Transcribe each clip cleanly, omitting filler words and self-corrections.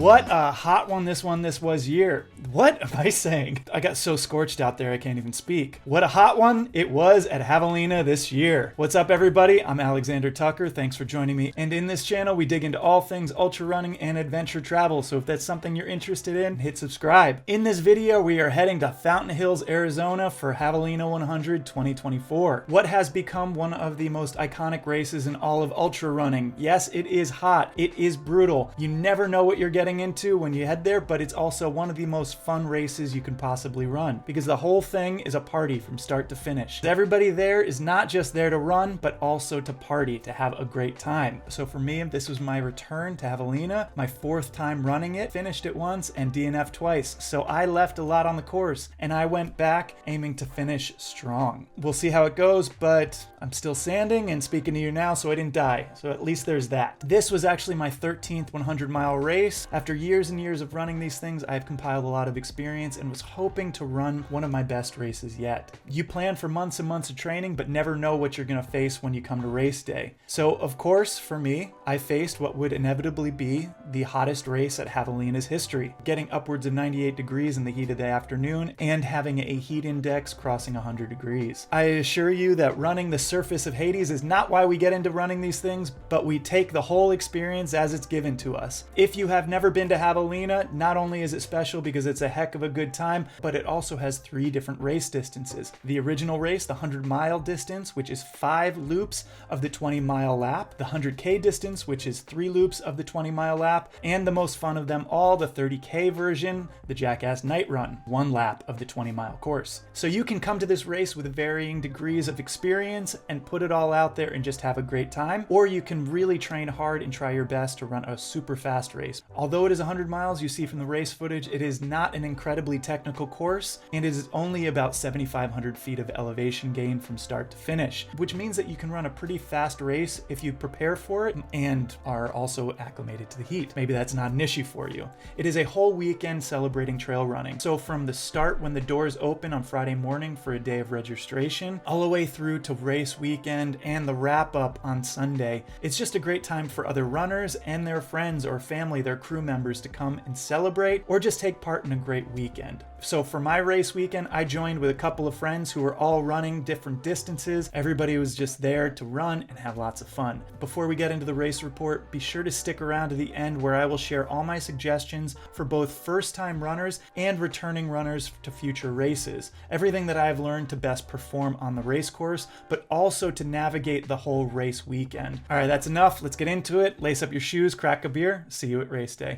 What a hot one this was year. What am I saying? I got so scorched out there I can't even speak. What a hot one it was at Javelina this year. What's up everybody? I'm Alexander Tucker. Thanks for joining me. And in this channel we dig into all things ultra running and adventure travel. So if that's something you're interested in, hit subscribe. In this video we are heading to Fountain Hills, Arizona for Javelina 100 2024. What has become one of the most iconic races in all of ultra running. Yes, it is hot. It is brutal. You never know what you're getting into when you head there, but it's also one of the most fun races you can possibly run because the whole thing is a party from start to finish. Everybody there is not just there to run, but also to party, to have a great time. So for me, this was my return to Javelina, my 4th time running it, finished it once and DNF'd twice. So I left a lot on the course and I went back aiming to finish strong. We'll see how it goes, but I'm still sanding and speaking to you now, so I didn't die. So at least there's that. This was actually my 13th 100-mile race. After years and years of running these things, I've compiled a lot of experience and was hoping to run one of my best races yet. You plan for months and months of training, but never know what you're gonna face when you come to race day. So of course, for me, I faced what would inevitably be the hottest race at Javelina's history, getting upwards of 98 degrees in the heat of the afternoon and having a heat index crossing 100 degrees. I assure you that running the surface of Hades is not why we get into running these things, but we take the whole experience as it's given to us. If you have never been to Javelina, not only is it special because it's a heck of a good time, but it also has 3 different race distances. The original race, the 100-mile distance, which is 5 loops of the 20-mile lap, the 100K distance, which is 3 loops of the 20-mile lap, and the most fun of them all, the 30K version, the Jackass Night Run, 1 lap of the 20-mile course. So you can come to this race with varying degrees of experience and put it all out there and just have a great time, or you can really train hard and try your best to run a super fast race. Although it is 100 miles, you see from the race footage, it is not an incredibly technical course, and it is only about 7,500 feet of elevation gain from start to finish, which means that you can run a pretty fast race if you prepare for it and are also acclimated to the heat. Maybe that's not an issue for you. It is a whole weekend celebrating trail running. So from the start when the doors open on Friday morning for a day of registration, all the way through to race weekend and the wrap up on Sunday, it's just a great time for other runners and their friends or family, their crew members to come and celebrate or just take part in a great weekend. So for my race weekend, I joined with a couple of friends who were all running different distances. Everybody was just there to run and have lots of fun. Before we get into the race report, be sure to stick around to the end where I will share all my suggestions for both first-time runners and returning runners to future races. Everything that I've learned to best perform on the race course, but also to navigate the whole race weekend. All right, that's enough. Let's get into it. Lace up your shoes, crack a beer. See you at race day.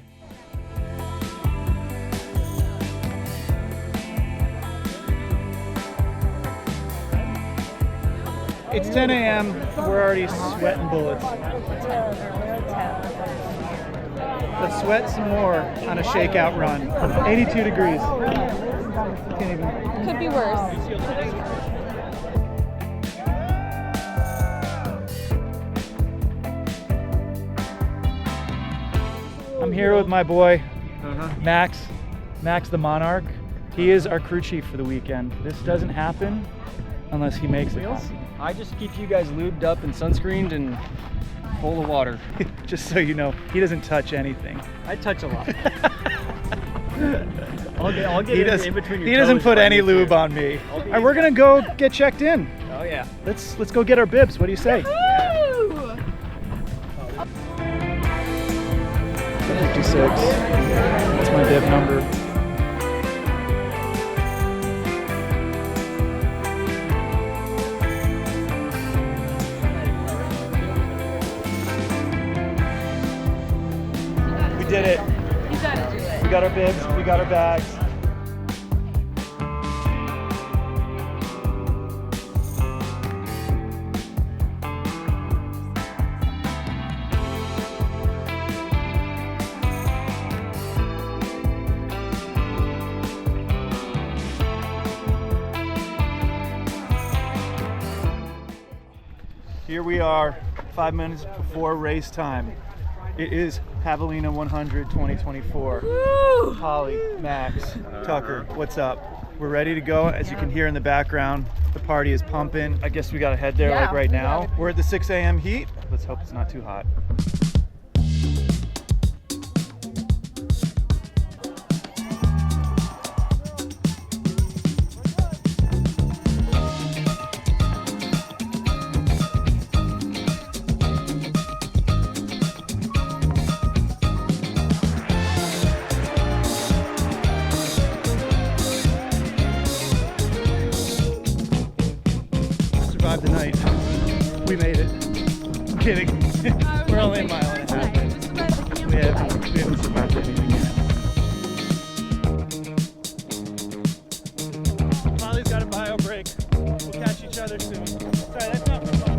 It's 10 a.m. We're already sweating bullets. Let's sweat some more on a shakeout run. 82 degrees. Can't even. Could be worse. I'm here with my boy, Max the Monarch. He is our crew chief for the weekend. This doesn't happen unless he makes it happen. I just keep you guys lubed up and sunscreened and full of water. Just so you know, he doesn't touch anything. I touch a lot. I'll get in between your He doesn't put any lube on me. All right, we're gonna go get checked in. Oh yeah. Let's go get our bibs. What do you say? 56. That's my bib number. We did it. You gotta do it. We got our bibs, we got our bags. Here we are, 5 minutes before race time. It is Javelina 100 2024. Woo! Holly, Max, Tucker, what's up? We're ready to go. As you can hear in the background, the party is pumping. I guess we gotta head there like right now. We're at the 6 a.m. heat. Let's hope it's not too hot. kidding. We're only a mile and a half. We haven't survived anything yet. Molly's got a bio break. We'll catch each other soon. Sorry, that's not for fun.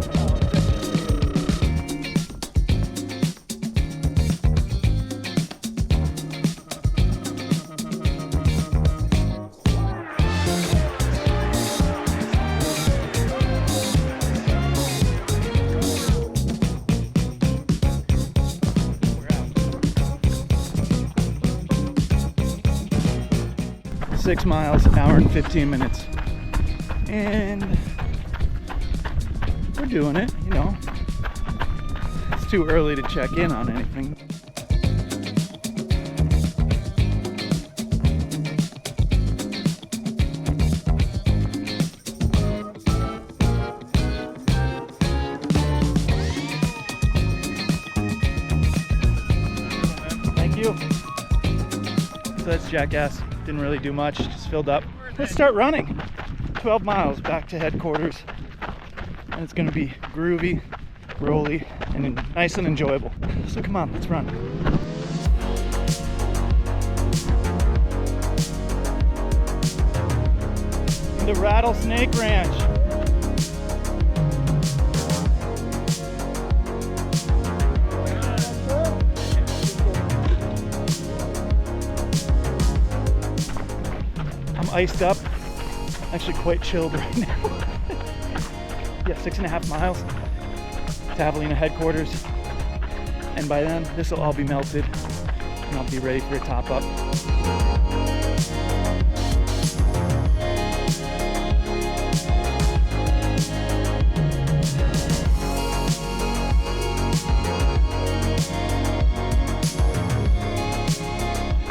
6 miles, an hour and 15 minutes. And we're doing it, you know. It's too early to check in on anything. Thank you. So that's Jackass. Didn't really do much, just filled up. Let's start running. 12 miles back to headquarters. And it's gonna be groovy, rolly, and nice and enjoyable. So come on, let's run. Into Rattlesnake Ranch. I'm iced up, actually quite chilled right now. Yeah, 6.5 miles to Javelina headquarters, and by then this will all be melted and I'll be ready for a top up.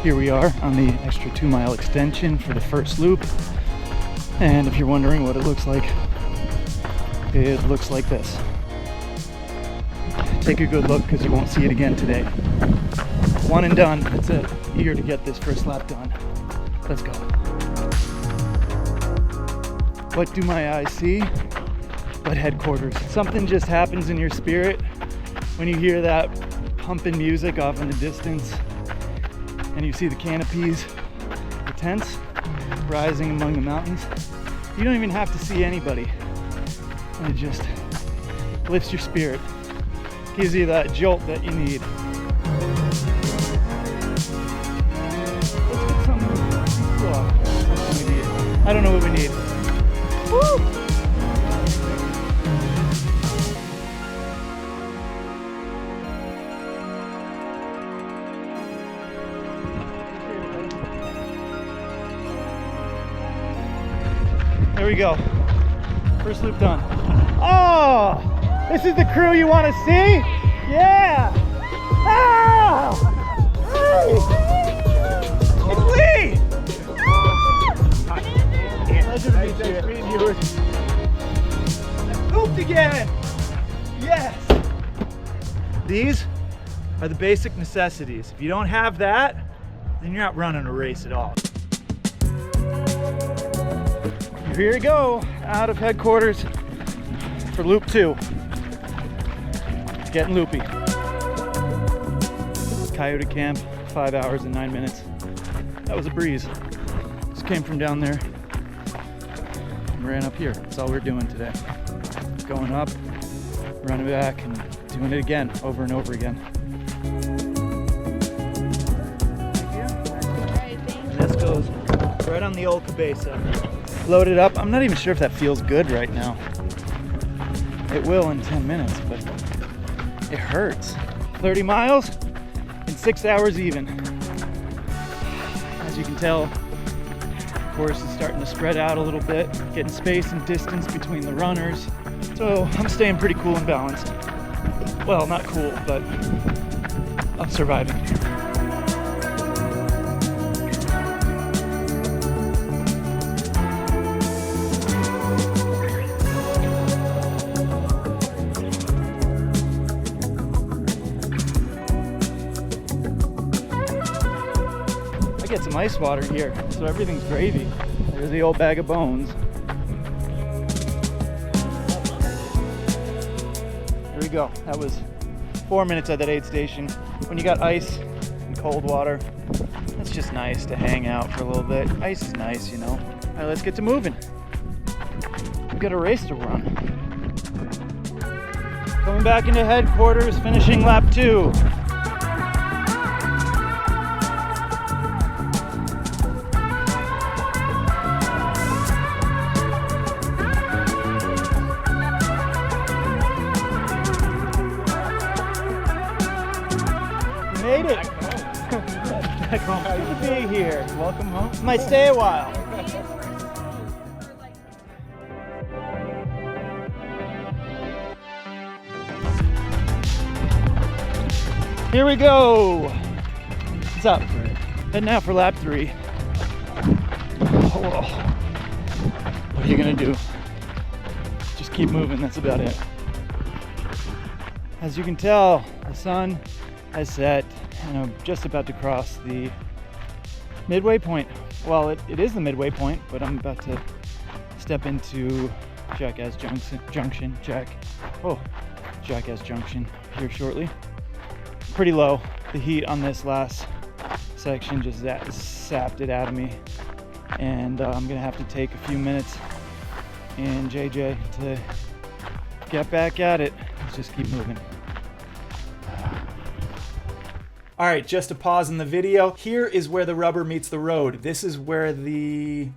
Here we are on the extra 2-mile extension for the first loop, and if you're wondering what it looks like this. Take a good look because you won't see it again today. One and done. That's it. Eager to get this first lap done. Let's go. What do my eyes see but headquarters? Something just happens in your spirit when you hear that pumping music off in the distance and you see the canopies, the tents rising among the mountains. You don't even have to see anybody. And it just lifts your spirit, gives you that jolt that you need. Let's get something. I don't know what we need. Woo! There we go. First loop done. Oh! This is the crew you want to see? Yeah! Oh! Hey! It's Lee! Pleasure to meet you. Looped again! Yes! These are the basic necessities. If you don't have that, then you're not running a race at all. Here we go, out of headquarters for loop 2. It's getting loopy. Coyote camp, 5 hours and 9 minutes. That was a breeze. Just came from down there and ran up here. That's all we're doing today. Going up, running back, and doing it again, over and over again. This goes right on the old cabeza. Loaded up. I'm not even sure if that feels good right now. It will in 10 minutes, but it hurts. 30 miles in 6 hours even. As you can tell, the course is starting to spread out a little bit, getting space and distance between the runners. So I'm staying pretty cool and balanced. Well, not cool, but I'm surviving. Get some ice water here, so everything's gravy. There's the old bag of bones. Here we you go. That was 4 minutes at that aid station. When you got ice and cold water, it's just nice to hang out for a little bit. Ice is nice, you know. All right, let's get to moving. We've got a race to run. Coming back into headquarters, finishing lap 2. Made it. Back home. Good to be here. Welcome home. Might stay a while. Here we go. What's up? Heading out for lap 3. Oh, what are you gonna do? Just keep moving. That's about it. As you can tell, the sun has set, and I'm just about to cross the midway point. Well, it is the midway point, but I'm about to step into Jackass Junction here shortly. Pretty low. The heat on this last section just sapped it out of me, and I'm gonna have to take a few minutes in JJ to get back at it. Let's just keep moving. All right, just to pause in the video, here is where the rubber meets the road. This is where the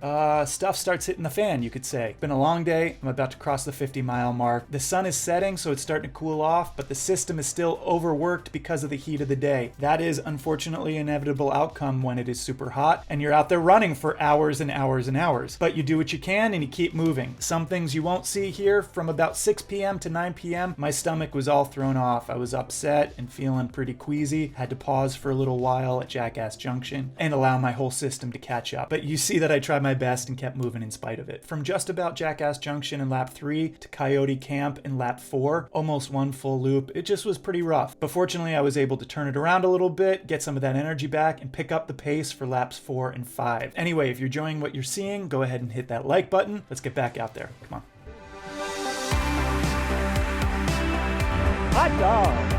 stuff starts hitting the fan, you could say. It's been a long day. I'm about to cross the 50-mile mark. The sun is setting, so it's starting to cool off, but the system is still overworked because of the heat of the day. That is unfortunately an inevitable outcome when it is super hot and you're out there running for hours and hours and hours. But you do what you can and you keep moving. Some things you won't see here, from about 6 p.m. to 9 p.m., my stomach was all thrown off. I was upset and feeling pretty queasy. Had to pause for a little while at Jackass Junction and allow my whole system to catch up. But you see that I tried my best and kept moving in spite of it. From just about Jackass Junction in lap 3 to Coyote Camp in lap 4, almost one full loop, it just was pretty rough. But fortunately I was able to turn it around a little bit, get some of that energy back, and pick up the pace for laps 4 and 5. Anyway, if you're enjoying what you're seeing, go ahead and hit that like button. Let's get back out there. Come on. Hot dog!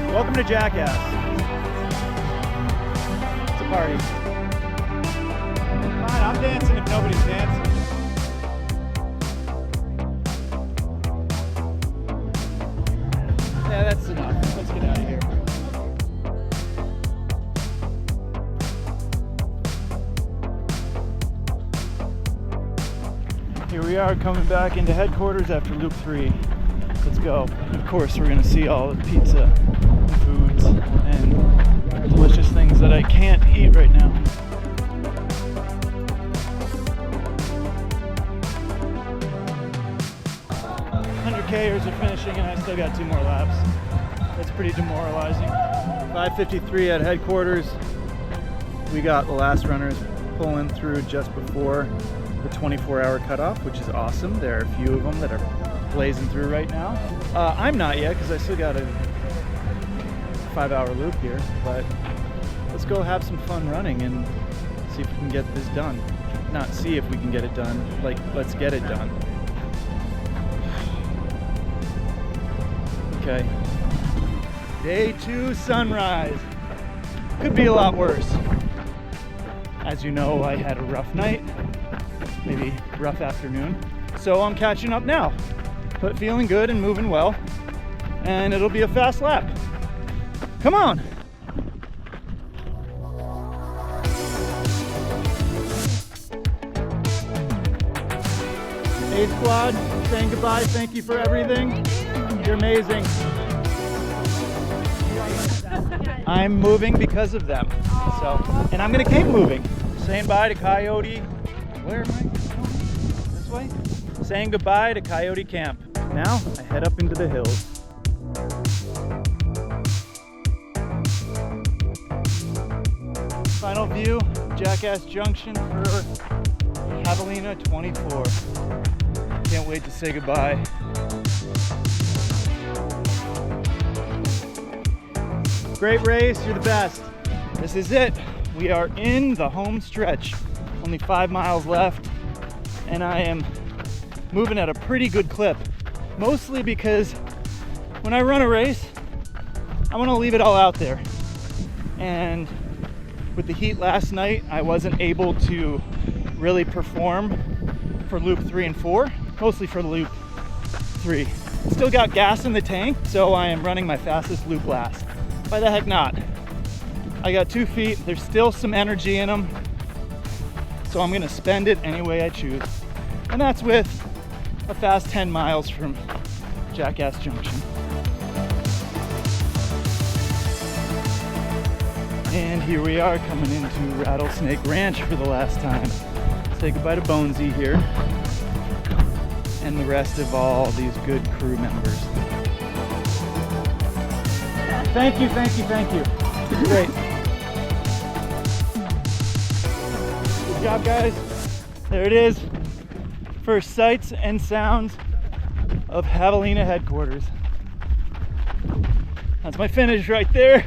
Welcome to Jackass. It's a party. Fine, I'm dancing if nobody's dancing. Yeah, that's enough. Let's get out of here. Here we are coming back into headquarters after loop 3. Let's go. Of course, we're gonna see all the pizza, foods, and delicious things that I can't eat right now. 100Kers are finishing and I still got 2 more laps. That's pretty demoralizing. 5:53 at headquarters. We got the last runners pulling through just before the 24-hour cutoff, which is awesome. There are a few of them that are blazing through right now. I'm not yet because I still got a 5-hour loop here, but let's go have some fun running and see if we can get this done. Not see if we can get it done, like let's get it done. Okay. Day 2 sunrise. Could be a lot worse. As you know, I had a rough night, maybe rough afternoon. So I'm catching up now, but feeling good and moving well. And it'll be a fast lap. Come on. A Squad, saying goodbye. Thank you for everything. You're amazing. I'm moving because of them. So, and I'm gonna keep moving. Saying bye to Coyote. Where am I going? This way? Saying goodbye to Coyote Camp. Now I head up into the hills. Final view, Jackass Junction for Javelina 24. Can't wait to say goodbye. Great race, you're the best. This is it. We are in the home stretch. Only 5 miles left. and I am moving at a pretty good clip, mostly because when I run a race, I want to leave it all out there. And with the heat last night, I wasn't able to really perform for loop 3 and 4, mostly for loop 3. Still got gas in the tank, so I am running my fastest loop last. Why the heck not? I got 2 feet, there's still some energy in them, so I'm gonna spend it any way I choose. And that's with a fast 10 miles from Jackass Junction. And here we are coming into Rattlesnake Ranch for the last time. Say goodbye to Bonesy here and the rest of all these good crew members. Thank you, thank you, thank you. Great. Good job, guys. There it is. First sights and sounds of Javelina headquarters. That's my finish right there.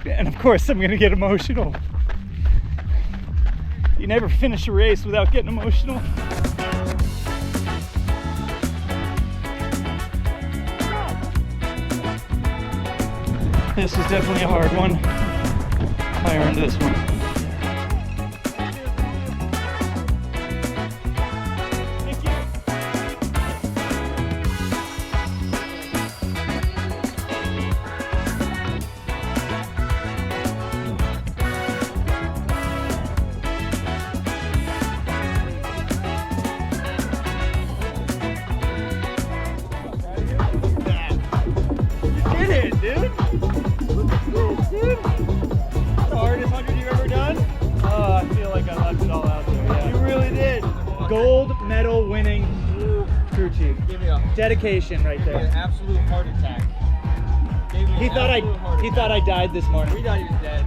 And of course, I'm gonna get emotional. You never finish a race without getting emotional. This was definitely a hard one. I earned this one. Thank you. You did it, dude. Dude, the hardest 100 you've ever done? Oh, I feel like I left it all out there. Yeah. You really did. Gold medal winning crew chief. Give me a Dedication right there. an absolute heart attack. He thought I died this morning. We thought he was dead.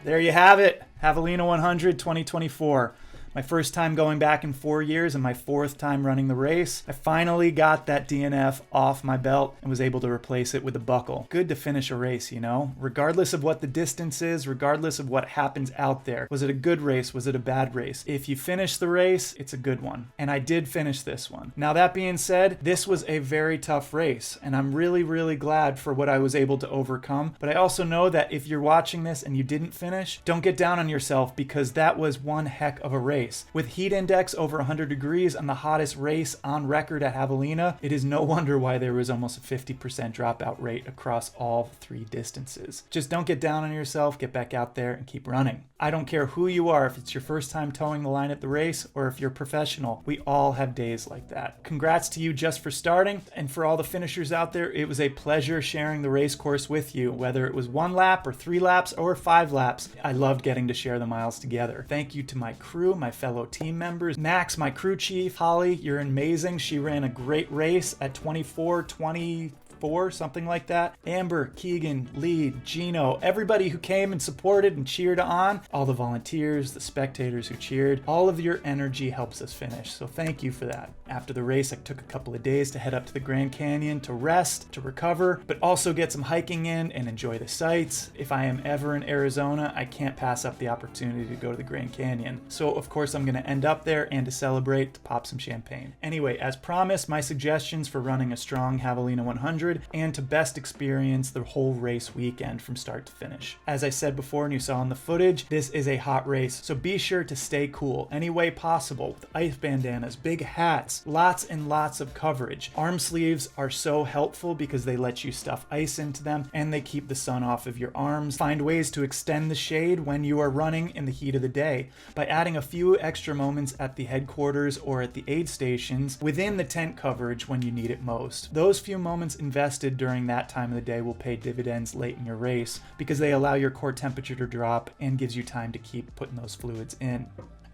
There you have it. Javelina 100 2024. My first time going back in 4 years and my 4th time running the race. I finally got that DNF off my belt and was able to replace it with a buckle. Good to finish a race, you know? Regardless of what the distance is, regardless of what happens out there. Was it a good race? Was it a bad race? If you finish the race, it's a good one. And I did finish this one. Now that being said, this was a very tough race and I'm really, really glad for what I was able to overcome. But I also know that if you're watching this and you didn't finish, don't get down on yourself because that was one heck of a race. With heat index over 100 degrees and the hottest race on record at Javelina, it is no wonder why there was almost a 50% dropout rate across all 3 distances. Just don't get down on yourself, get back out there and keep running. I don't care who you are, if it's your first time towing the line at the race or if you're professional, we all have days like that. Congrats to you just for starting, and for all the finishers out there, it was a pleasure sharing the race course with you, whether it was 1 lap or 3 laps or 5 laps. I loved getting to share the miles together. Thank you to my crew, my fellow team members. Max, my crew chief. Holly, you're amazing. She ran a great race at 24:20. Something like that. Amber, Keegan, Lee, Gino, everybody who came and supported and cheered on, all the volunteers, the spectators who cheered, all of your energy helps us finish. So thank you for that. After the race, I took a couple of days to head up to the Grand Canyon to rest, to recover, but also get some hiking in and enjoy the sights. If I am ever in Arizona, I can't pass up the opportunity to go to the Grand Canyon. So of course I'm going to end up there and to celebrate, to pop some champagne. Anyway, as promised, my suggestions for running a strong Javelina 100 and to best experience the whole race weekend from start to finish. As I said before and you saw in the footage, this is a hot race, so be sure to stay cool any way possible with ice bandanas, big hats, lots and lots of coverage. Arm sleeves are so helpful because they let you stuff ice into them and they keep the sun off of your arms. Find ways to extend the shade when you are running in the heat of the day by adding a few extra moments at the headquarters or at the aid stations within the tent coverage when you need it most. Those few moments invested during that time of the day will pay dividends late in your race because they allow your core temperature to drop and gives you time to keep putting those fluids in.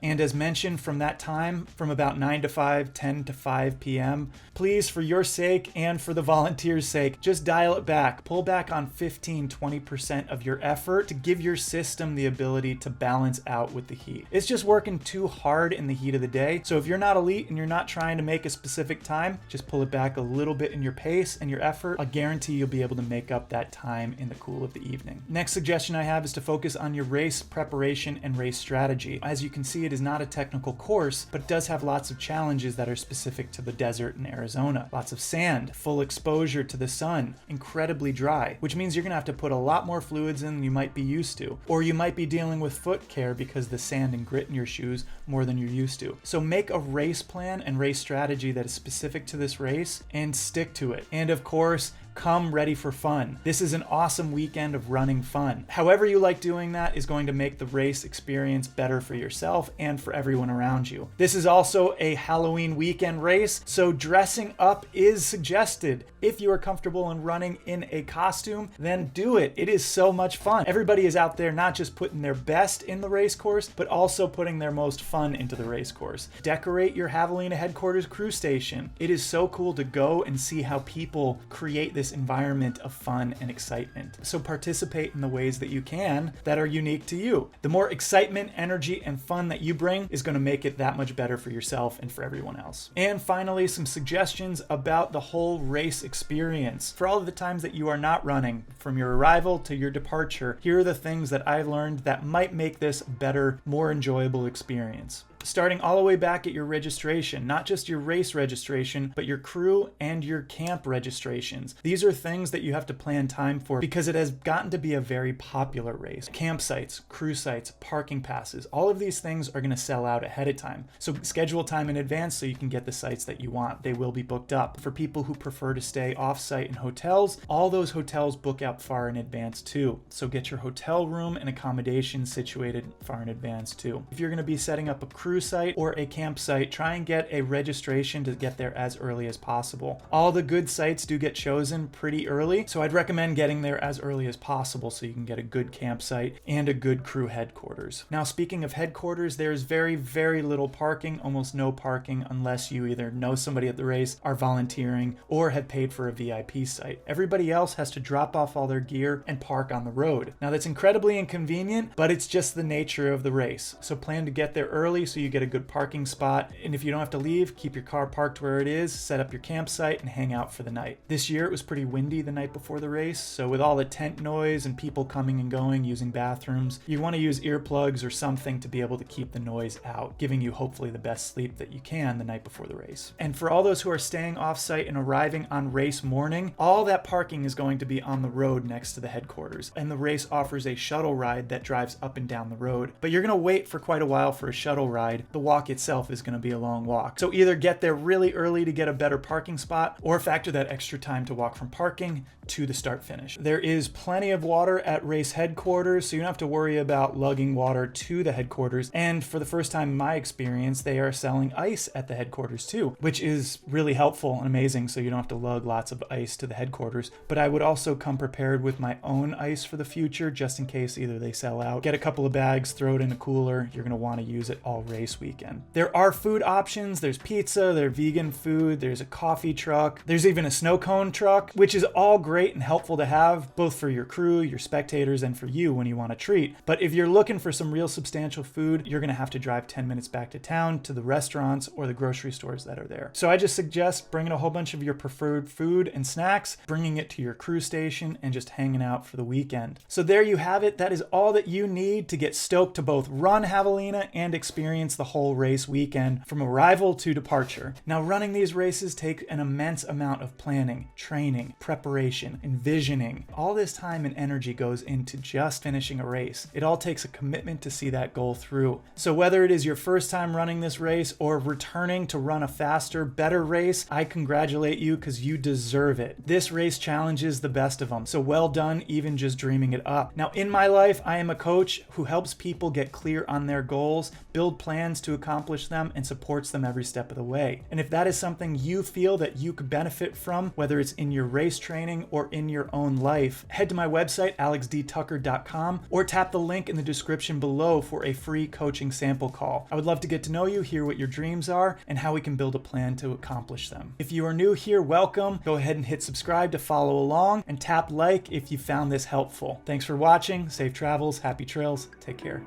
And as mentioned, from that time, from about 9 to 5, 10 to 5 p.m., please, for your sake and for the volunteers' sake, just dial it back. Pull back on 15-20% of your effort to give your system the ability to balance out with the heat. It's just working too hard in the heat of the day. So if you're not elite and you're not trying to make a specific time, just pull it back a little bit in your pace and your effort. I guarantee you'll be able to make up that time in the cool of the evening. Next suggestion I have is to focus on your race preparation and race strategy. As you can see, it is not a technical course, but it does have lots of challenges that are specific to the desert in Arizona. Lots of sand, full exposure to the sun, incredibly dry, which means you're gonna have to put a lot more fluids in than you might be used to. Or you might be dealing with foot care because the sand and grit in your shoes more than you're used to. So make a race plan and race strategy that is specific to this race and stick to it. And of course, come ready for fun. This is an awesome weekend of running fun. However you like doing that is going to make the race experience better for yourself and for everyone around you. This is also a Halloween weekend race, so dressing up is suggested. If you are comfortable in running in a costume, then do it. It is so much fun. Everybody is out there not just putting their best in the race course, but also putting their most fun into the race course. Decorate your Javelina headquarters crew station. It is so cool to go and see how people create this environment of fun and excitement. So participate in the ways that you can that are unique to you. The more excitement, energy, and fun that you bring is going to make it that much better for yourself and for everyone else. And finally, some suggestions about the whole race experience. For all of the times that you are not running, from your arrival to your departure, here are the things that I learned that might make this a better, more enjoyable experience. Starting all the way back at your registration, not just your race registration, but your crew and your camp registrations. These are things that you have to plan time for because it has gotten to be a very popular race. Campsites, crew sites, parking passes, all of these things are going to sell out ahead of time. So schedule time in advance so you can get the sites that you want. They will be booked up. For people who prefer to stay off-site in hotels, all those hotels book out far in advance too. So get your hotel room and accommodation situated far in advance too. If you're going to be setting up a crew site or a campsite, try and get a registration to get there as early as possible. All the good sites do get chosen pretty early, so I'd recommend getting there as early as possible so you can get a good campsite and a good crew headquarters. Now, speaking of headquarters, there's very, very little parking, almost no parking, unless you either know somebody at the race, are volunteering, or have paid for a VIP site. Everybody else has to drop off all their gear and park on the road. Now, that's incredibly inconvenient, but it's just the nature of the race. So plan to get there early so you get a good parking spot, and if you don't have to leave, keep your car parked where it is, set up your campsite, and hang out for the night. This year it was pretty windy the night before the race, so with all the tent noise and people coming and going using bathrooms, you want to use earplugs or something to be able to keep the noise out, giving you hopefully the best sleep that you can the night before the race. And for all those who are staying off-site and arriving on race morning, all that parking is going to be on the road next to the headquarters, and the race offers a shuttle ride that drives up and down the road. But you're going to wait for quite a while for a shuttle ride. The walk itself is going to be a long walk. So either get there really early to get a better parking spot or factor that extra time to walk from parking to the start finish. There is plenty of water at race headquarters, so you don't have to worry about lugging water to the headquarters. And for the first time in my experience, they are selling ice at the headquarters too, which is really helpful and amazing, so you don't have to lug lots of ice to the headquarters. But I would also come prepared with my own ice for the future, just in case either they sell out. Get a couple of bags, throw it in a cooler. You're going to want to use it all race weekend. There are food options. There's pizza, there's vegan food, there's a coffee truck, there's even a snow cone truck, which is all great and helpful to have both for your crew, your spectators, and for you when you want to treat. But if you're looking for some real substantial food, you're going to have to drive 10 minutes back to town to the restaurants or the grocery stores that are there. So I just suggest bringing a whole bunch of your preferred food and snacks, bringing it to your crew station, and just hanging out for the weekend. So there you have it. That is all that you need to get stoked to both run Javelina and experience the whole race weekend from arrival to departure. Now, running these races take an immense amount of planning, training, preparation, envisioning. All this time and energy goes into just finishing a race. It all takes a commitment to see that goal through. So whether it is your first time running this race or returning to run a faster, better race, I congratulate you because you deserve it. This race challenges the best of them. So well done, even just dreaming it up. Now, in my life, I am a coach who helps people get clear on their goals, build plans plans to accomplish them and supports them every step of the way. And if that is something you feel that you could benefit from, whether it's in your race training or in your own life, head to my website, alexdtucker.com, or tap the link in the description below for a free coaching sample call. I would love to get to know you, hear what your dreams are, and how we can build a plan to accomplish them. If you are new here, welcome. Go ahead and hit subscribe to follow along, and tap like if you found this helpful. Thanks for watching. Safe travels, happy trails. Take care.